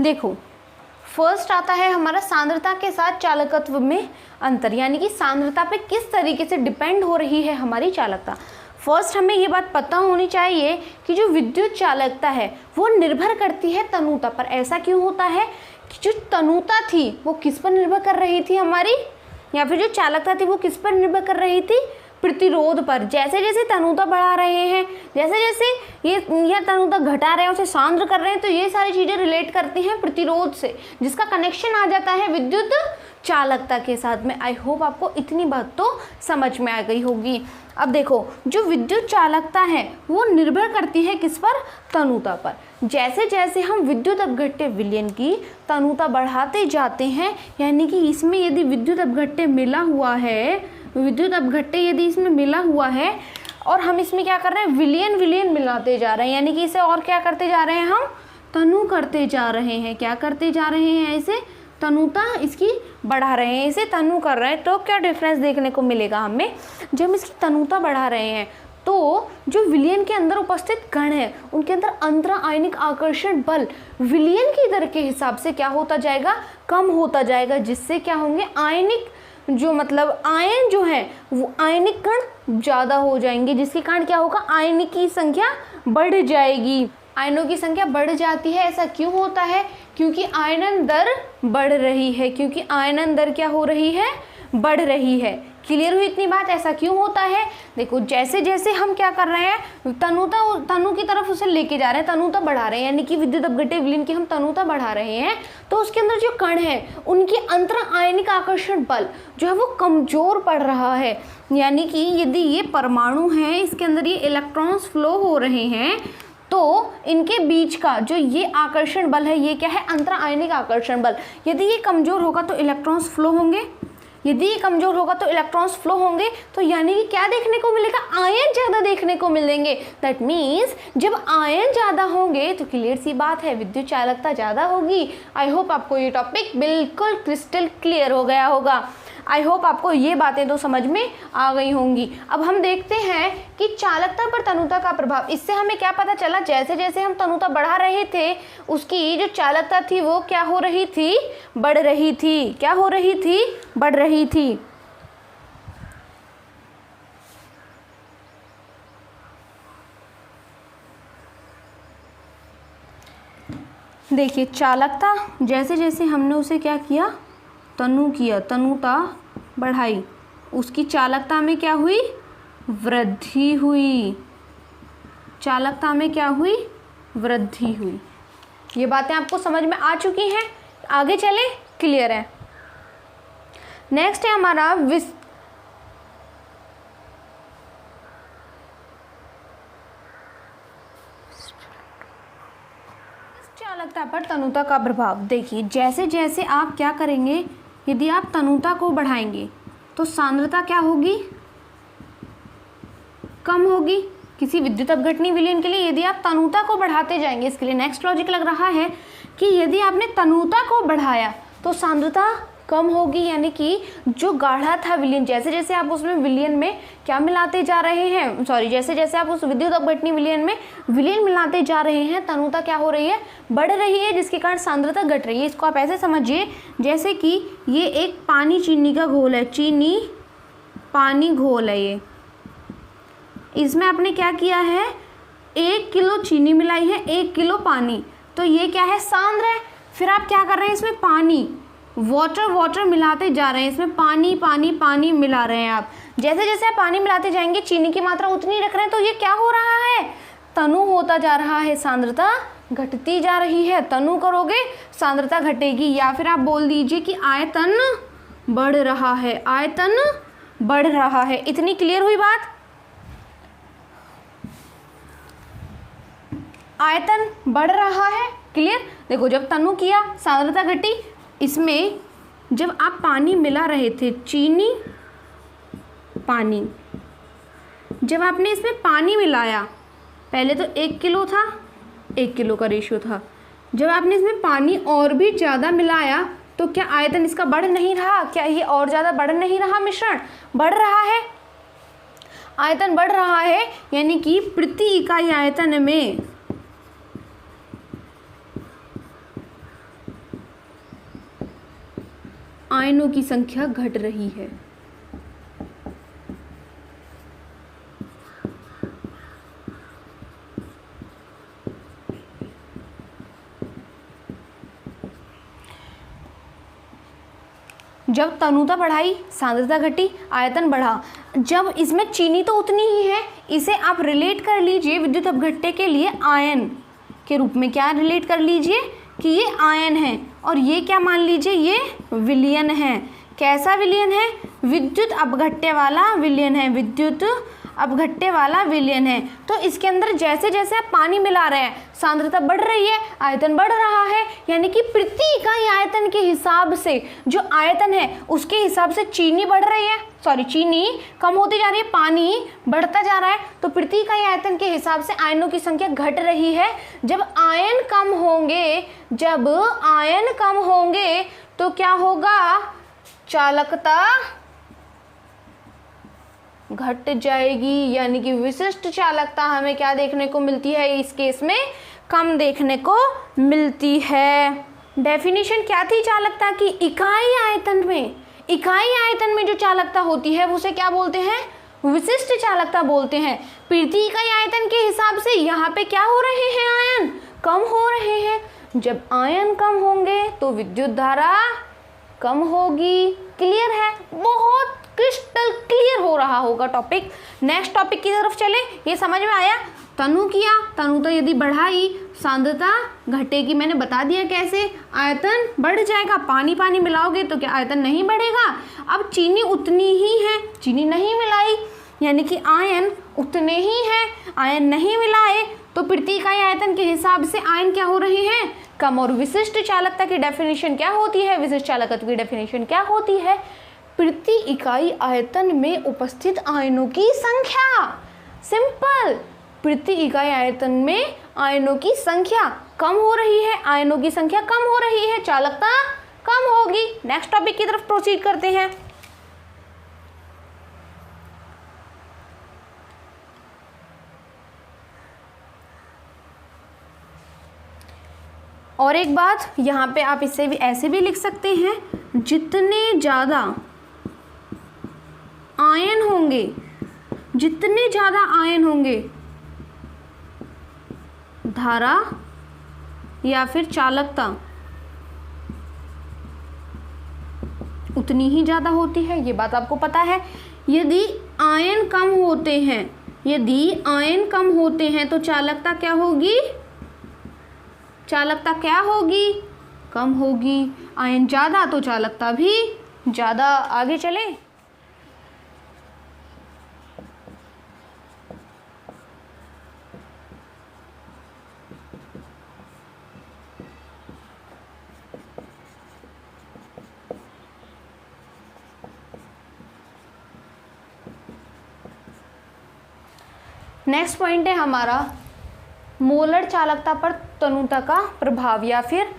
देखो फर्स्ट आता है हमारा सांद्रता के साथ चालकत्व में अंतर, यानी कि सांद्रता पे किस तरीके से डिपेंड हो रही है हमारी चालकता। फर्स्ट हमें ये बात पता होनी चाहिए कि जो विद्युत चालकता है वो निर्भर करती है तनुता पर। ऐसा क्यों होता है कि जो तनुता थी वो किस पर निर्भर कर रही थी हमारी, या फिर जो चालकता थी वो किस पर निर्भर कर रही थी, प्रतिरोध पर। जैसे जैसे तनुता बढ़ा रहे हैं, जैसे जैसे ये तनुता घटा रहे हैं, उसे सांद्र कर रहे हैं, तो ये सारी चीज़ें रिलेट करती हैं प्रतिरोध से, जिसका कनेक्शन आ जाता है विद्युत चालकता के साथ में। आई होप आपको इतनी बात तो समझ में आ गई होगी। अब देखो जो विद्युत चालकता है वो निर्भर करती है किस पर, तनुता पर। जैसे जैसे हम विद्युत अपघट्य विलयन की तनुता बढ़ाते जाते हैं, यानी कि इसमें यदि विद्युत अपघट्य मिला हुआ है, विद्युत अपघट्य यदि इसमें मिला हुआ है और हम इसमें क्या कर रहे हैं, विलयन मिलाते जा रहे हैं, यानी कि इसे और क्या करते जा रहे हैं, हम तनु करते जा रहे हैं। क्या करते जा रहे हैं, इसे तनुता इसकी बढ़ा रहे हैं, इसे तनु कर रहे हैं। तो क्या डिफरेंस देखने को मिलेगा हमें, जब हम इसकी तनुता बढ़ा रहे हैं तो जो विलयन के अंदर उपस्थित कण है उनके अंदर अंतरा आयनिक आकर्षण बल विलयन की दर के हिसाब से क्या होता जाएगा, कम होता जाएगा, जिससे क्या होंगे, आयनिक जो मतलब आयन जो है वो आयनिक कण ज़्यादा हो जाएंगे, जिसके कारण क्या होगा, आयनिक की संख्या बढ़ जाएगी, आयनों की संख्या बढ़ जाती है। ऐसा क्यों होता है, क्योंकि आयनन दर बढ़ रही है, क्योंकि आयनन दर क्या हो रही है, बढ़ रही है। क्लियर हुई इतनी बात, ऐसा क्यों होता है। देखो जैसे जैसे हम क्या कर रहे हैं, तनु की तरफ उसे लेके जा रहे हैं, तनुता बढ़ा रहे हैं, यानी कि विद्युत अपघट्य विलयन की हम तनुता बढ़ा रहे हैं, तो उसके अंदर जो कण है उनकी अंतर आयनिक आकर्षण बल जो है वो कमजोर पड़ रहा है। यानी कि यदि ये परमाणु हैं, इसके अंदर ये इलेक्ट्रॉन्स फ्लो हो रहे हैं, तो इनके बीच का जो ये आकर्षण बल है, ये क्या है, अंतर आयनिक आकर्षण बल। यदि ये कमजोर होगा तो इलेक्ट्रॉन्स फ्लो होंगे, यदि ये कमजोर होगा तो इलेक्ट्रॉन्स फ्लो होंगे, तो यानी कि क्या देखने को मिलेगा, आयन ज़्यादा देखने को मिलेंगे। दैट मीन्स जब आयन ज़्यादा होंगे तो क्लियर सी बात है विद्युत चालकता ज़्यादा होगी। आई होप आपको ये टॉपिक बिल्कुल क्रिस्टल क्लियर हो गया होगा। आई होप आपको ये बातें तो समझ में आ गई होंगी। अब हम देखते हैं कि चालकता पर तनुता का प्रभाव। इससे हमें क्या पता चला, जैसे जैसे हम तनुता बढ़ा रहे थे उसकी जो चालकता थी वो क्या हो रही थी, बढ़ रही थी। क्या हो रही थी, बढ़ रही थी। देखिए चालकता जैसे जैसे हमने उसे क्या किया, तनु किया, तनुता बढ़ाई, उसकी चालकता में क्या हुई, वृद्धि हुई। चालकता में क्या हुई, वृद्धि हुई। ये बातें आपको समझ में आ चुकी हैं, आगे चले, क्लियर है। नेक्स्ट है हमारा चालकता पर तनुता का प्रभाव। देखिए जैसे जैसे आप क्या करेंगे, यदि आप तनुता को बढ़ाएंगे तो सांद्रता क्या होगी, कम होगी। किसी विद्युत अपघटनी विलयन के लिए यदि आप तनुता को बढ़ाते जाएंगे, इसके लिए नेक्स्ट लॉजिक लग रहा है कि यदि आपने तनुता को बढ़ाया तो सांद्रता कम होगी, यानी कि जो गाढ़ा था विलयन, जैसे जैसे आप उसमें विलयन में क्या मिलाते जा रहे हैं, जैसे जैसे आप उस विद्युत अपघटनी विलयन में विलयन मिलाते जा रहे हैं, तनुता क्या हो रही है, बढ़ रही है, जिसके कारण सांद्रता घट रही है। इसको आप ऐसे समझिए जैसे कि ये एक पानी चीनी का घोल है, चीनी पानी घोल है ये, इसमें आपने क्या किया है, 1 किलो चीनी मिलाई है, 1 किलो पानी, तो ये क्या है, सांद्र है। फिर आप क्या कर रहे हैं, इसमें पानी वाटर मिलाते जा रहे हैं, इसमें पानी मिला रहे हैं आप। जैसे जैसे आप पानी मिलाते जाएंगे चीनी की मात्रा उतनी रख रहे हैं, तो ये क्या हो रहा है, तनु होता जा रहा है, सांद्रता घटती जा रही है। तनु करोगे सांद्रता घटेगी, या फिर आप बोल दीजिए कि आयतन बढ़ रहा है, आयतन बढ़ रहा है। इतनी क्लियर हुई बात, आयतन बढ़ रहा है, क्लियर। देखो जब तनु किया सांद्रता घटी, इसमें जब आप पानी मिला रहे थे, चीनी पानी, जब आपने इसमें पानी मिलाया, पहले तो 1 किलो था, 1 किलो का रेशियो था, जब आपने इसमें पानी और भी ज़्यादा मिलाया तो क्या आयतन इसका बढ़ नहीं रहा, क्या ये और ज़्यादा बढ़ नहीं रहा, मिश्रण बढ़ रहा है, आयतन बढ़ रहा है, यानी कि प्रति इकाई आयतन में आयनों की संख्या घट रही है। जब तनुता बढ़ाई, सांद्रता घटी, आयतन बढ़ा। जब इसमें चीनी तो उतनी ही है, इसे आप रिलेट कर लीजिए विद्युत अपघट्य के लिए आयन के रूप में। क्या रिलेट कर लीजिए कि ये आयन है और ये क्या मान लीजिए, ये विलयन है। कैसा विलयन है? विद्युत अपघट्य वाला विलयन है, विद्युत अपघट्य वाला विलयन है। तो इसके अंदर जैसे जैसे आप पानी मिला रहे हैं, सांद्रता बढ़ रही है, आयतन बढ़ रहा है, यानी कि प्रति इकाई आयतन के हिसाब से जो आयतन है उसके हिसाब से चीनी बढ़ रही है, चीनी कम होती जा रही है, पानी बढ़ता जा रहा है। तो प्रति इकाई आयतन के हिसाब से आयनों की संख्या घट रही है। जब आयन कम होंगे तो क्या होगा? चालकता घट जाएगी, यानी कि विशिष्ट चालकता हमें क्या देखने को मिलती है? इस केस में कम देखने को मिलती है। डेफिनेशन क्या थी चालकता की? इकाई आयतन में जो चालकता होती है उसे क्या बोलते हैं? विशिष्ट चालकता बोलते हैं। प्रति इकाई आयतन के हिसाब से यहाँ पे क्या हो रहे हैं? आयन कम हो रहे हैं। जब आयन कम होंगे तो विद्युत धारा कम होगी। क्लियर है? बहुत क्रिस्टल क्लियर हो रहा होगा टॉपिक। नेक्स्ट टॉपिक की तरफ चले। ये समझ में आया? तनुता यदि बढ़ाई, सांद्रता घटेगी। मैंने बता दिया कैसे। आयतन बढ़ जाएगा, पानी मिलाओगे तो क्या आयतन नहीं बढ़ेगा? अब चीनी उतनी ही है, चीनी नहीं मिलाई, यानी कि आयन उतने ही है। आयन नहीं मिलाए तो प्रति इकाई आयतन के हिसाब से आयन क्या हो रहे हैं? कम। और विशिष्ट चालकता की डेफिनेशन क्या होती है? विशिष्ट चालकता की डेफिनेशन क्या होती है? प्रति इकाई आयतन में उपस्थित आयनों की संख्या। सिंपल। प्रति इकाई आयतन में आयनों की संख्या कम हो रही है, आयनों की संख्या कम हो रही है, चालकता कम होगी। नेक्स्ट टॉपिक की तरफ प्रोसीड करते हैं। और एक बात यहाँ पे आप इसे भी ऐसे भी लिख सकते हैं, जितने ज़्यादा आयन होंगे, धारा या फिर चालकता उतनी ही ज़्यादा होती है। ये बात आपको पता है। यदि आयन कम होते हैं तो चालकता क्या होगी? कम होगी। आयन ज़्यादा तो चालकता भी ज़्यादा। आगे चले। नेक्स्ट पॉइंट है हमारा मोलर चालकता पर तनुता का प्रभाव, या फिर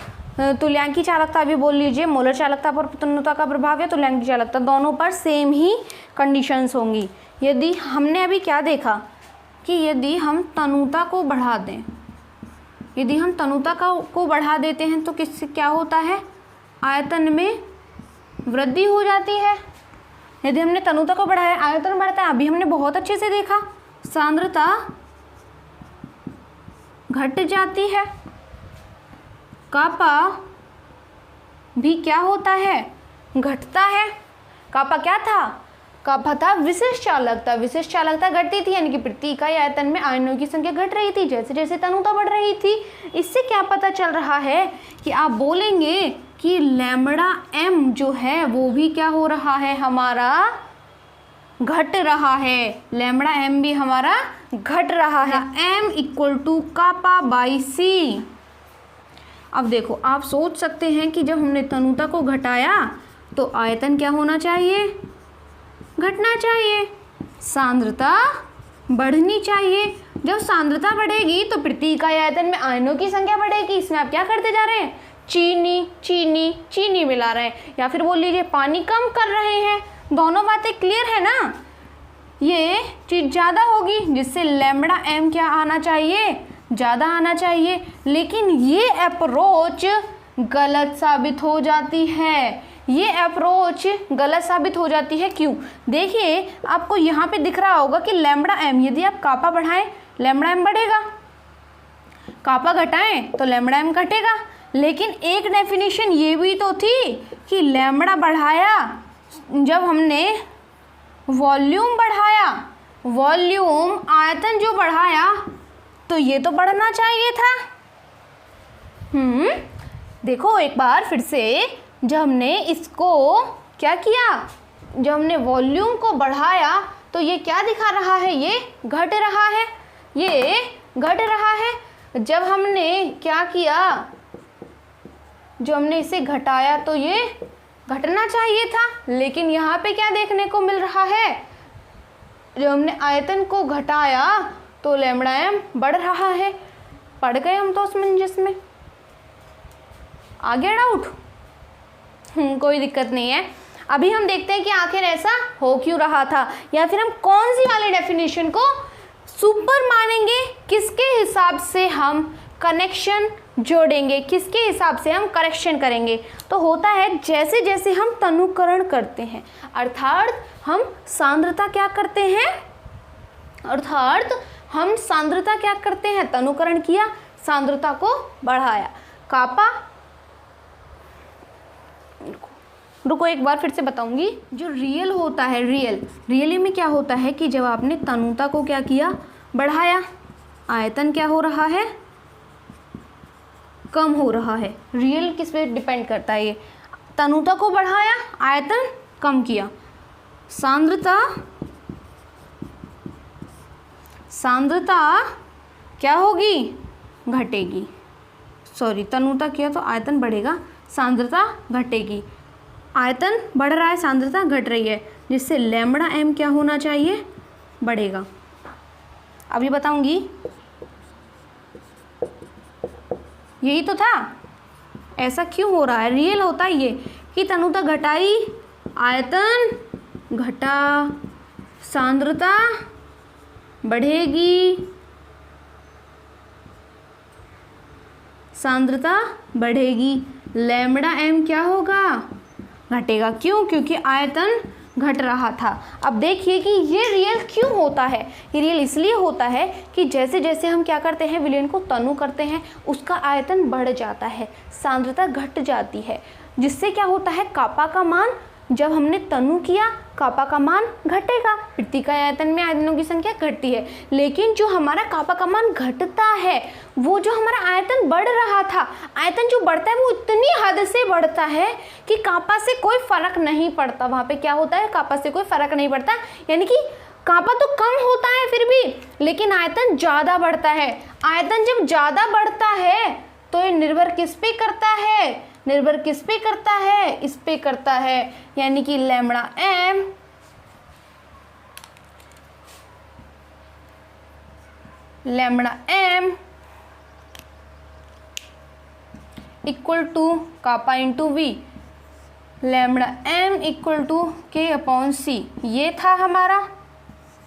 तुल्यांकी चालकता भी बोल लीजिए। मोलर चालकता पर तनुता का प्रभाव या तुल्यांकी चालकता, दोनों पर सेम ही कंडीशंस होंगी। यदि हमने अभी क्या देखा कि यदि हम तनुता को बढ़ा देते हैं तो किससे क्या होता है? आयतन में वृद्धि हो जाती है। यदि हमने तनुता को बढ़ाया, आयतन बढ़ता है। अभी हमने बहुत अच्छे से देखा, सांद्रता घट जाती है। कापा भी क्या होता है? घटता है। कापा क्या था? कापा था विशिष्ट चालकता। विशिष्ट चालकता घटती थी, यानी कि प्रति इकाई आयतन में आयनों की संख्या घट रही थी जैसे जैसे तनुता बढ़ रही थी। इससे क्या पता चल रहा है कि आप बोलेंगे कि लैम्बडा एम जो है वो भी क्या हो रहा है? हमारा घट रहा है। लैम्बडा एम भी हमारा घट रहा है। M equal to kappa by C. अब देखो, आप सोच सकते हैं कि जब हमने तनुता को घटाया तो आयतन क्या होना चाहिए? घटना चाहिए। सांद्रता बढ़नी चाहिए। जब सांद्रता बढ़ेगी तो प्रति इकाई आयतन में आयनों की संख्या बढ़ेगी। इसमें आप क्या करते जा रहे हैं? चीनी मिला रहे हैं, या फिर बोल लीजिए पानी कम कर रहे हैं। दोनों बातें क्लियर है ना? ये चीज़ ज़्यादा होगी जिससे लैम्बडा एम क्या आना चाहिए? ज़्यादा आना चाहिए। लेकिन ये अप्रोच गलत साबित हो जाती है। ये अप्रोच गलत साबित हो जाती है। क्यों? देखिए आपको यहाँ पे दिख रहा होगा कि लैम्बडा एम, यदि आप कापा बढ़ाएं लैम्बडा एम बढ़ेगा, कापा घटाएं तो लैम्बडा एम घटेगा। लेकिन एक डेफिनेशन ये भी तो थी कि लैम्बडा बढ़ाया जब हमने वॉल्यूम बढ़ाया, वॉल्यूम आयतन जो बढ़ाया तो ये तो बढ़ना चाहिए था। देखो एक बार फिर से, जब हमने इसको क्या किया, जब हमने वॉल्यूम को बढ़ाया तो ये क्या दिखा रहा है, ये घट रहा है, ये घट रहा है। जब हमने क्या किया, जो हमने इसे घटाया तो ये घटना चाहिए था। लेकिन यहाँ पे क्या देखने को मिल रहा है, जब हमने आयतन को घटाया तो लैम्बडा एम बढ़ रहा है। पढ़ गए हम तो असमंजस में। आ गया डाउट? कोई दिक्कत नहीं है। अभी हम देखते हैं कि आखिर ऐसा हो क्यों रहा था, या फिर हम कौन सी वाली डेफिनेशन को सुपर मानेंगे, किसके हिसाब से हम कनेक्शन जोड़ेंगे, किसके हिसाब से हम करेक्शन करेंगे। तो होता है जैसे जैसे हम तनुकरण करते हैं, अर्थात हम सांद्रता क्या करते हैं, अर्थात हम सांद्रता क्या करते हैं, तनुकरण किया, सांद्रता को बढ़ाया, कापा। रुको एक बार फिर से बताऊंगी। जो रियल होता है, रियली में क्या होता है कि जब आपने तनुता को क्या किया, बढ़ाया, आयतन क्या हो रहा है, कम हो रहा है। रियल किस पे डिपेंड करता है, ये तनुता को बढ़ाया, आयतन कम किया, सांद्रता क्या होगी, घटेगी। सॉरी, तनुता किया तो आयतन बढ़ेगा, सांद्रता घटेगी। आयतन बढ़ रहा है, सांद्रता घट रही है, जिससे लैम्बडा एम क्या होना चाहिए, बढ़ेगा। अभी बताऊंगी, यही तो था। ऐसा क्यों हो रहा है, रियल होता है ये कि तनुता घटाई, आयतन घटा, सांद्रता बढ़ेगी, सांद्रता बढ़ेगी, लैम्बडा एम क्या होगा, घटेगा। क्यों? क्योंकि आयतन घट रहा था। अब देखिए कि ये रियल क्यों होता है। ये रियल इसलिए होता है कि जैसे जैसे हम क्या करते हैं, विलयन को तनु करते हैं, उसका आयतन बढ़ जाता है, सांद्रता घट जाती है, जिससे क्या होता है, कापा का मान, जब हमने तनु किया कापा का मान घटेगा, वृत्तिका आयतन में आयतनों की संख्या घटती है। लेकिन जो हमारा कापा का मान घटता है, वो जो हमारा आयतन बढ़ रहा था, आयतन जो बढ़ता है वो इतनी हद से बढ़ता है कि कापा से कोई फर्क नहीं पड़ता। वहाँ पे क्या होता है, कापा से कोई फर्क नहीं पड़ता, यानी कि कापा तो कम होता है फिर भी, लेकिन आयतन ज़्यादा बढ़ता है। आयतन जब ज़्यादा बढ़ता है तो ये निर्भर किस पे करता है, निर्भर किस पे करता है, इस पे करता है, यानी कि lambda m equal to kappa into v, lambda m equal to k upon c, ये था हमारा,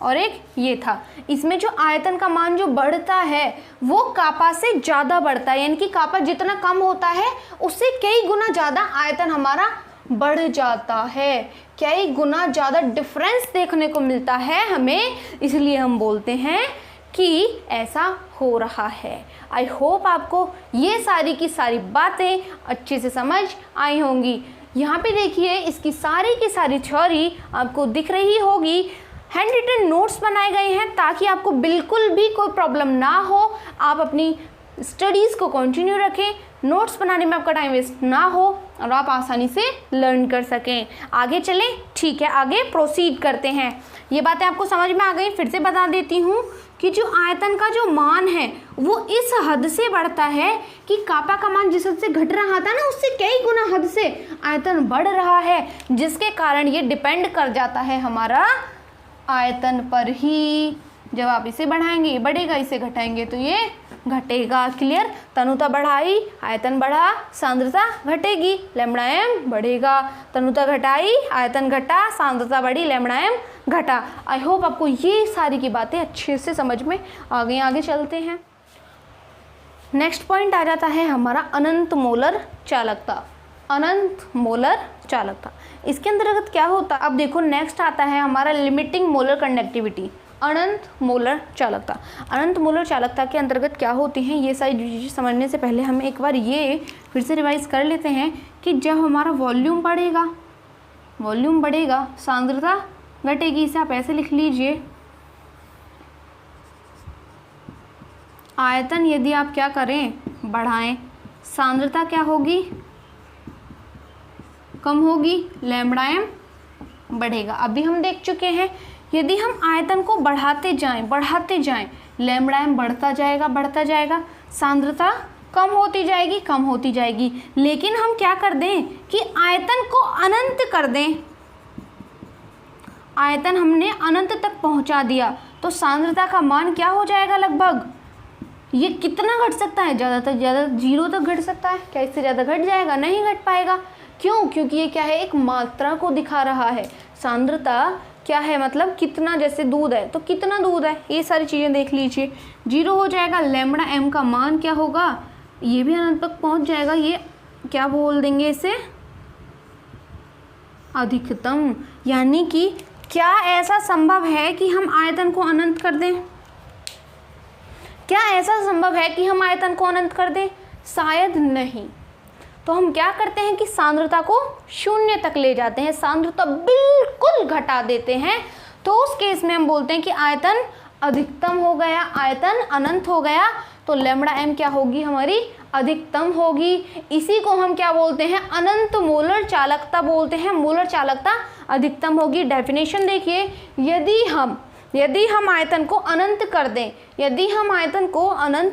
और एक ये था। इसमें जो आयतन का मान जो बढ़ता है वो कापा से ज़्यादा बढ़ता है, यानी कि कापा जितना कम होता है उससे कई गुना ज़्यादा आयतन हमारा बढ़ जाता है, कई गुना ज़्यादा डिफरेंस देखने को मिलता है हमें, इसलिए हम बोलते हैं कि ऐसा हो रहा है। आई होप आपको ये सारी की सारी बातें अच्छे से समझ आई होंगी। यहाँ पे देखिए इसकी सारी की सारी थ्योरी आपको दिख रही होगी। हैंड रिटन नोट्स बनाए गए हैं ताकि आपको बिल्कुल भी कोई प्रॉब्लम ना हो, आप अपनी स्टडीज़ को कंटिन्यू रखें, नोट्स बनाने में आपका टाइम वेस्ट ना हो और आप आसानी से लर्न कर सकें। आगे चलें, ठीक है, आगे प्रोसीड करते हैं। ये बातें आपको समझ में आ गई, फिर से बता देती हूँ कि जो आयतन का जो मान है वो इस हद से बढ़ता है कि कापा का मान जिस हद से घट रहा था ना, उससे कई गुना हद से आयतन बढ़ रहा है, जिसके कारण ये डिपेंड कर जाता है हमारा आयतन पर ही। जब आप इसे बढ़ाएंगे ये बढ़ेगा, इसे घटाएंगे तो ये घटेगा। क्लियर? तनुता बढ़ाई, आयतन बढ़ा, सांद्रता घटेगी, लैम्बडा एम बढ़ेगा। तनुता घटाई, आयतन घटा, सांद्रता बढ़ी, लैम्बडा एम घटा। आई होप आपको ये सारी की बातें अच्छे से समझ में आ गई। आगे चलते हैं। नेक्स्ट पॉइंट आ जाता है हमारा अनंत मोलर चालकता। अनंत मोलर चालकता। इसके अंतर्गत क्या होता है, अब देखो नेक्स्ट आता है हमारा लिमिटिंग मोलर कंडक्टिविटी, अनंत मोलर चालकता। अनंत मोलर चालकता के अंतर्गत क्या होती हैं, ये सारी चीज़ें समझने से पहले हम एक बार ये फिर से रिवाइज कर लेते हैं कि जब हमारा वॉल्यूम बढ़ेगा सांद्रता घटेगी। इसे आप ऐसे लिख लीजिए, आयतन यदि आप क्या करें, बढ़ाएं, सांद्रता क्या होगी, कम होगी, लैम्ब्डा एम बढ़ेगा। अभी हम देख चुके हैं यदि हम आयतन को बढ़ाते जाएं लैम्ब्डा एम बढ़ता जाएगा, सांद्रता कम होती जाएगी। लेकिन हम क्या कर दें कि आयतन को अनंत कर दें, आयतन हमने अनंत तक पहुंचा दिया तो सांद्रता का मान क्या हो जाएगा, लगभग ये कितना घट सकता है, ज़्यादा तक ज़्यादा 0 तक घट सकता है। क्या इससे ज़्यादा घट जाएगा, नहीं घट पाएगा। क्यों, क्योंकि ये क्या है, एक मात्रा को दिखा रहा है। सांद्रता क्या है, मतलब कितना, जैसे दूध है तो कितना दूध है, ये सारी चीज़ें देख लीजिए। 0 हो जाएगा, लैम्ब्डा एम का मान क्या होगा, ये भी अनंत तक पहुंच जाएगा। ये क्या बोल देंगे इसे, अधिकतम। यानी कि क्या ऐसा संभव है कि हम आयतन को अनंत कर दें, क्या ऐसा संभव है कि हम आयतन को अनंत कर दें, शायद नहीं। तो हम क्या करते हैं कि सांद्रता को 0 तक ले जाते हैं, सांद्रता बिल्कुल घटा देते हैं। तो उस केस में हम बोलते हैं कि आयतन अधिकतम हो गया, आयतन अनंत हो गया, तो लैम्ब्डा एम क्या होगी, हमारी अधिकतम होगी। इसी को हम क्या बोलते हैं, अनंत मोलर चालकता बोलते हैं। मोलर चालकता अधिकतम होगी। डेफिनेशन देखिए, यदि हम आयतन को अनंत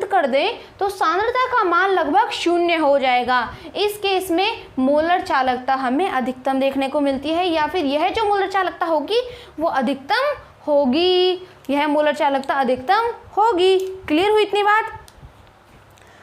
कर दें, तो सांद्रता का मान लगभग 0 हो जाएगा। इस केस में मोलर चालकता हमें अधिकतम देखने को मिलती है, या फिर यह जो मोलर चालकता होगी वो अधिकतम होगी, यह मोलर चालकता अधिकतम होगी। क्लियर हुई इतनी बात।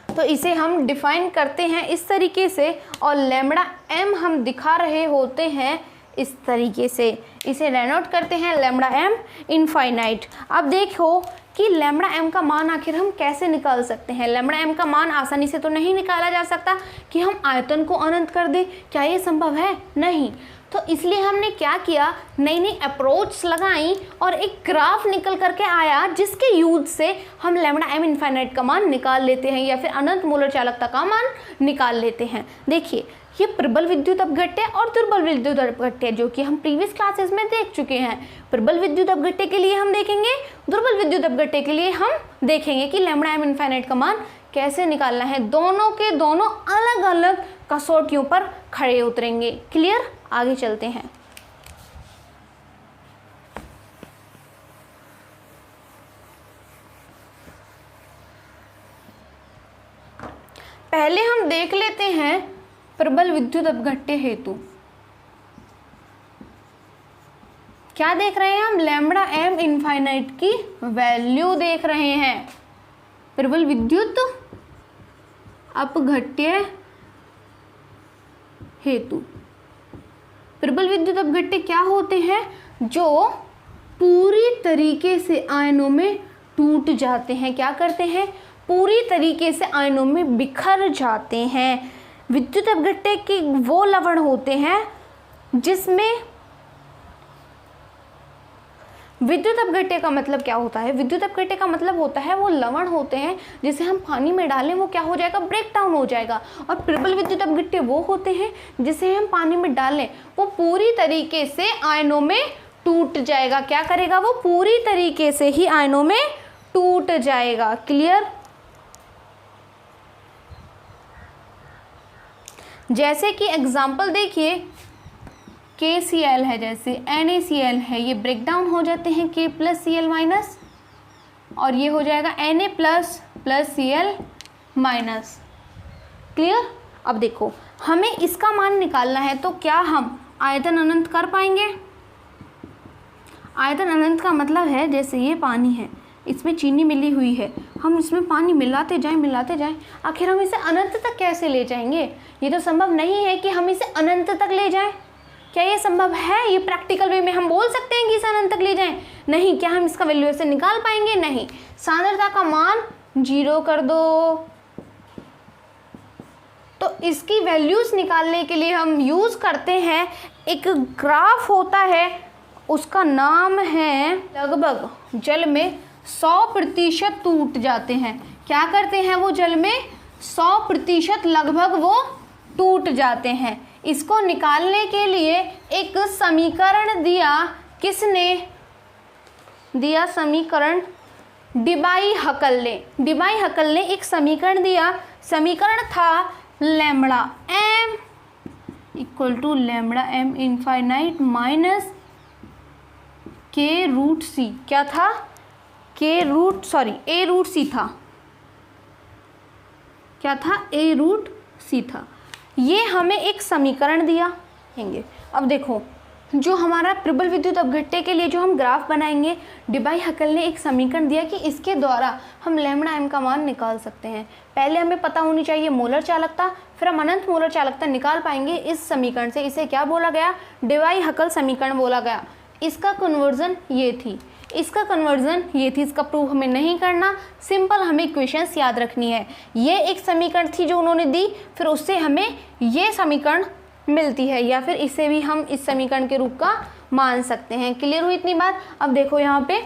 तो इसे हम डिफाइन करते हैं इस तरीके से, और लैम्ब्डा एम हम दिखा रहे होते हैं इस तरीके से, इसे डिनोट करते हैं लैम्ब्डा एम इनफाइनाइट। अब देखो कि लैम्ब्डा एम का मान आखिर हम कैसे निकाल सकते हैं। लैम्ब्डा एम का मान आसानी से तो नहीं निकाला जा सकता कि हम आयतन को अनंत कर दें, क्या ये संभव है, नहीं। तो इसलिए हमने क्या किया, नई अप्रोच लगाई और एक ग्राफ निकल करके आया जिसके यूज से हम लैम्ब्डा एम इनफाइनाइट का मान निकाल लेते हैं, या फिर अनंत मोलर चालकता का मान निकाल लेते हैं। देखिए, ये प्रबल विद्युत अपघट्य और दुर्बल विद्युत अपघट्य, जो कि हम प्रीवियस क्लासेस में देख चुके हैं। प्रबल विद्युत अपघट्य के लिए हम देखेंगे, दुर्बल विद्युत अपघट्य के लिए हम देखेंगे कि लैम्ब्डा एम इनफाइनाइट का मान कैसे निकालना है। दोनों के दोनों अलग अलग कसौटियों पर खड़े उतरेंगे। क्लियर, आगे चलते हैं। पहले हम देख लेते हैं प्रबल विद्युत अपघट्य हेतु क्या देख रहे हैं हम, लैम्ब्डा एम इनफाइनाइट की वैल्यू देख रहे हैं। प्रबल विद्युत अपघट्य हेतु, प्रबल विद्युत अपघट्य क्या होते हैं, जो पूरी तरीके से आयनों में टूट जाते हैं। क्या करते हैं, पूरी तरीके से आयनों में बिखर जाते हैं। विद्युत अपघट्य के वो लवण होते हैं जिसमें, विद्युत अपघट्य का मतलब क्या होता है, विद्युत अपघट्य का मतलब होता है वो लवण होते हैं जिसे हम पानी में डालें वो क्या हो जाएगा, ब्रेक डाउन हो जाएगा। और प्रबल विद्युत अपघट्य वो होते हैं जिसे हम पानी में डालें वो पूरी तरीके से आयनों में टूट जाएगा। क्या करेगा, वो पूरी तरीके से ही आयनों में टूट जाएगा। क्लियर। जैसे कि एग्जाम्पल देखिए, KCl है, जैसे NaCl है, ये ब्रेक डाउन हो जाते हैं K प्लस Cl माइनस, और ये हो जाएगा Na plus Cl minus. Clear. अब देखो, हमें इसका मान निकालना है, तो क्या हम आयतन अनंत कर पाएंगे। आयतन अनंत का मतलब है, जैसे ये पानी है, इसमें चीनी मिली हुई है, हम इसमें पानी मिलाते जाएं, आखिर हम इसे अनंत तक कैसे ले जाएंगे। ये तो संभव नहीं है कि हम इसे अनंत तक ले जाएं। क्या ये संभव है, ये प्रैक्टिकल वे में हम बोल सकते हैं कि इसे अनंत तक ले जाएं, नहीं। क्या हम इसका वैल्यूएशन निकाल पाएंगे, नहीं। सांद्रता का मान 0 कर दो, तो इसकी वैल्यूज़ निकालने के लिए हम यूज़ करते हैं एक ग्राफ होता है, उसका नाम है लगभग जल में 100% टूट जाते हैं। क्या करते हैं वो जल में 100% लगभग वो टूट जाते हैं। इसको निकालने के लिए एक समीकरण दिया, किसने दिया समीकरण? डिबाई हकल ने। डिबाई हकल ने एक समीकरण दिया, समीकरण था lambda m equal to lambda m infinite minus k root c. क्या था? ए रूट सी था। क्या था? ए रूट सी था। ये हमें एक समीकरण दिया हैंगे। अब देखो, जो हमारा प्रबल विद्युत अपघट्य के लिए जो हम ग्राफ बनाएंगे, डिबाई हकल ने एक समीकरण दिया कि इसके द्वारा हम लैम्बडा एम का मान निकाल सकते हैं। पहले हमें पता होनी चाहिए मोलर चालकता, फिर हम अनंत मोलर चालकता निकाल पाएंगे इस समीकरण से। इसे क्या बोला गया? डिबाई हकल समीकरण बोला गया। इसका कन्वर्जन ये थी, इसका कन्वर्जन ये थी। इसका प्रूफ हमें नहीं करना, सिंपल हमें इक्वेशंस याद रखनी है। ये एक समीकरण थी जो उन्होंने दी, फिर उससे हमें ये समीकरण मिलती है, या फिर इसे भी हम इस समीकरण के रूप का मान सकते हैं। क्लियर हुई इतनी बात? अब देखो यहाँ पे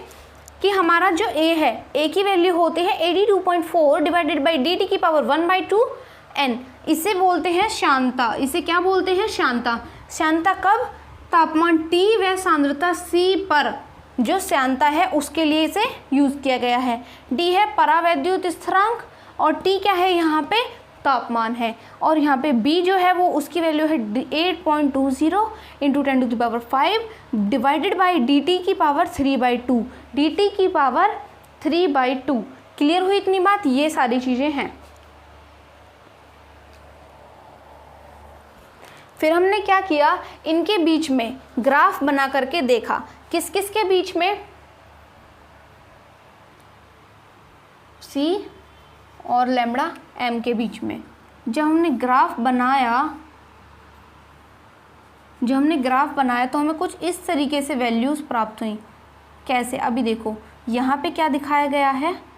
कि हमारा जो a है, a की वैल्यू होती है 82.4 डिवाइडेड बाई dt की पावर 1/2 n। इसे बोलते हैं शांता। इसे क्या बोलते हैं? शांता। शांता कब? तापमान T व सांद्रता C पर जो श्यानता है उसके लिए इसे यूज़ किया गया है। D है परावैद्युत स्थिरांक और T क्या है? यहाँ पे तापमान है। और यहाँ पे B जो है वो उसकी वैल्यू है 8.20 इंटू 10⁵ डिवाइडेड बाई dt की पावर 3/2, dt की पावर 3/2। क्लियर हुई इतनी बात? ये सारी चीज़ें हैं। फिर हमने क्या किया, इनके बीच में ग्राफ बना करके देखा। किस किस के बीच में? C और लैम्बडा m के बीच में। जब हमने ग्राफ बनाया तो हमें कुछ इस तरीके से वैल्यूज़ प्राप्त हुई। कैसे? अभी देखो यहाँ पे क्या दिखाया गया है,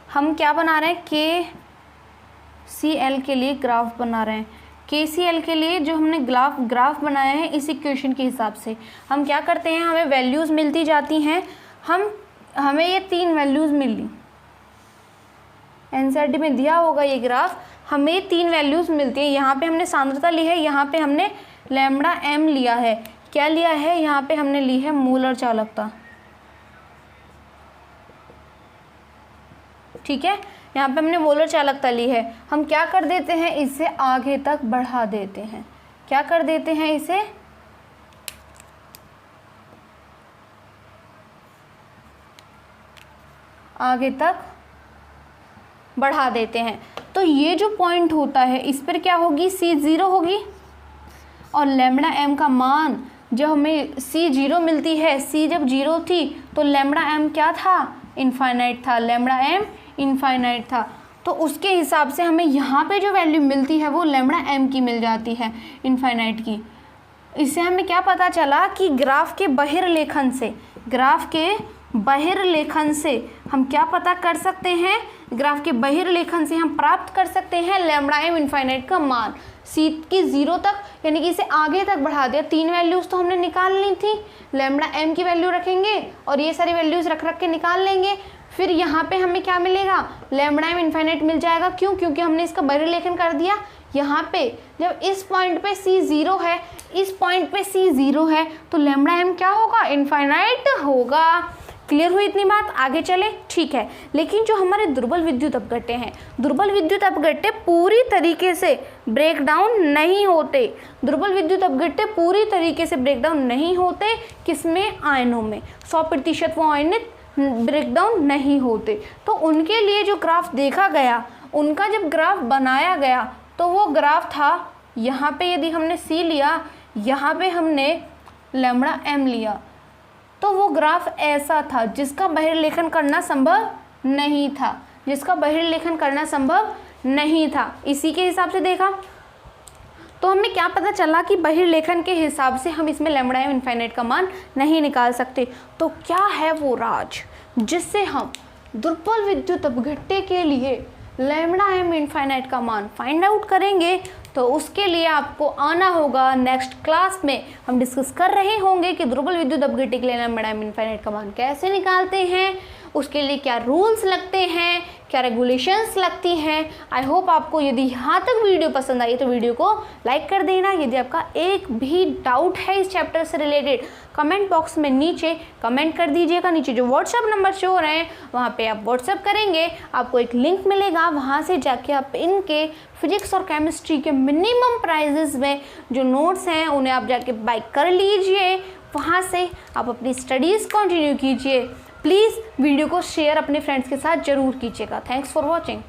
हम क्या बना रहे हैं? KCl के लिए ग्राफ बना रहे हैं। KCl के लिए जो हमने ग्राफ बनाया है इस इक्वेशन के हिसाब से हम क्या करते हैं, हमें वैल्यूज़ मिलती जाती हैं। हमें ये 3 वैल्यूज़ मिली, एनसीईआरटी में दिया होगा ये ग्राफ। हमें 3 वैल्यूज़ मिलती है। यहाँ पे हमने सांद्रता ली है, यहाँ पे हमने लैम्बडा एम लिया है। क्या लिया है? यहाँ पे हमने ली है मोलर चालकता। ठीक है, यहाँ पे हमने मोलर चालकता ली है। हम क्या कर देते हैं, इसे आगे तक बढ़ा देते हैं। क्या कर देते हैं? इसे आगे तक बढ़ा देते हैं। तो ये जो पॉइंट होता है इस पर क्या होगी? C 0 होगी। और लैम्बडा एम का मान जब हमें C 0 मिलती है, C जब 0 थी तो लैम्बडा एम क्या था? इनफाइनाइट था। लैम्बडा एम इनफाइनाइट था। तो उसके हिसाब से हमें यहाँ पे जो वैल्यू मिलती है वो लैम्बडा एम की मिल जाती है, इनफाइनाइट की। इससे हमें क्या पता चला कि ग्राफ के बहिर्लेखन से हम क्या पता कर सकते हैं? ग्राफ के बहिर्लेखन से हम प्राप्त कर सकते हैं लैम्बडा एम इनफाइनाइट का मान। C की 0 तक, यानी कि इसे आगे तक बढ़ा दिया। 3 वैल्यूज़ तो हमने निकाल ली थी। लैम्बडा एम की वैल्यू रखेंगे और ये सारी वैल्यूज़ रख के निकाल लेंगे। फिर यहाँ पे हमें क्या मिलेगा? लैम्बडा एम इनफाइनाइट मिल जाएगा। क्यों? क्योंकि हमने इसका बहिर्लेखन कर दिया। यहाँ पे जब इस पॉइंट पे C 0 है, इस पॉइंट पे C 0 है, तो लैम्बडा एम क्या होगा? इनफाइनाइट होगा। क्लियर हुई इतनी बात? आगे चले? ठीक है। लेकिन जो हमारे दुर्बल विद्युत अपघट्य हैं, दुर्बल विद्युत अपघट्य पूरी तरीके से ब्रेक डाउन नहीं होते। दुर्बल विद्युत अपघट्य पूरी तरीके से ब्रेक डाउन नहीं होते। किसमें? आयनों में। 100% वो आयनित ब्रेक डाउन नहीं होते। तो उनके लिए जो ग्राफ देखा गया, उनका जब ग्राफ बनाया गया तो वो ग्राफ था, यहाँ पे यदि हमने C लिया, यहाँ पे हमने लैम्बडा एम लिया, तो वो ग्राफ ऐसा था जिसका बहिर्लेखन करना संभव नहीं था। इसी के हिसाब से देखा तो हमें क्या पता चला कि बहिर्लेखन के हिसाब से हम इसमें लैम्बडा एम इनफाइनाइट का मान नहीं निकाल सकते। तो क्या है वो राज जिससे हम दुर्बल विद्युत अपघट्य के लिए लैम्बडा एम इनफाइनाइट का मान फाइंड आउट करेंगे? तो उसके लिए आपको आना होगा। नेक्स्ट क्लास में हम डिस्कस कर रहे होंगे कि दुर्बल विद्युत अपघट्य के लिए लैम्बडा एम इनफाइनाइट का मान कैसे निकालते हैं, उसके लिए क्या रूल्स लगते हैं, क्या रेगुलेशंस लगती हैं। आई होप आपको यदि यहाँ तक वीडियो पसंद आई तो वीडियो को लाइक कर देना। यदि आपका एक भी डाउट है इस चैप्टर से रिलेटेड कमेंट बॉक्स में नीचे कमेंट कर दीजिएगा। नीचे जो व्हाट्सएप नंबर शो हो रहे हैं वहाँ पे आप व्हाट्सएप करेंगे, आपको एक लिंक मिलेगा, वहाँ से जाके आप इनके फिजिक्स और केमिस्ट्री के मिनिमम प्राइजेस में जो नोट्स हैं उन्हें आप जाके बाय कर लीजिए। वहाँ से आप अपनी स्टडीज़ कंटिन्यू कीजिए। प्लीज़ वीडियो को शेयर अपने फ्रेंड्स के साथ ज़रूर कीजिएगा। Thanks for watching.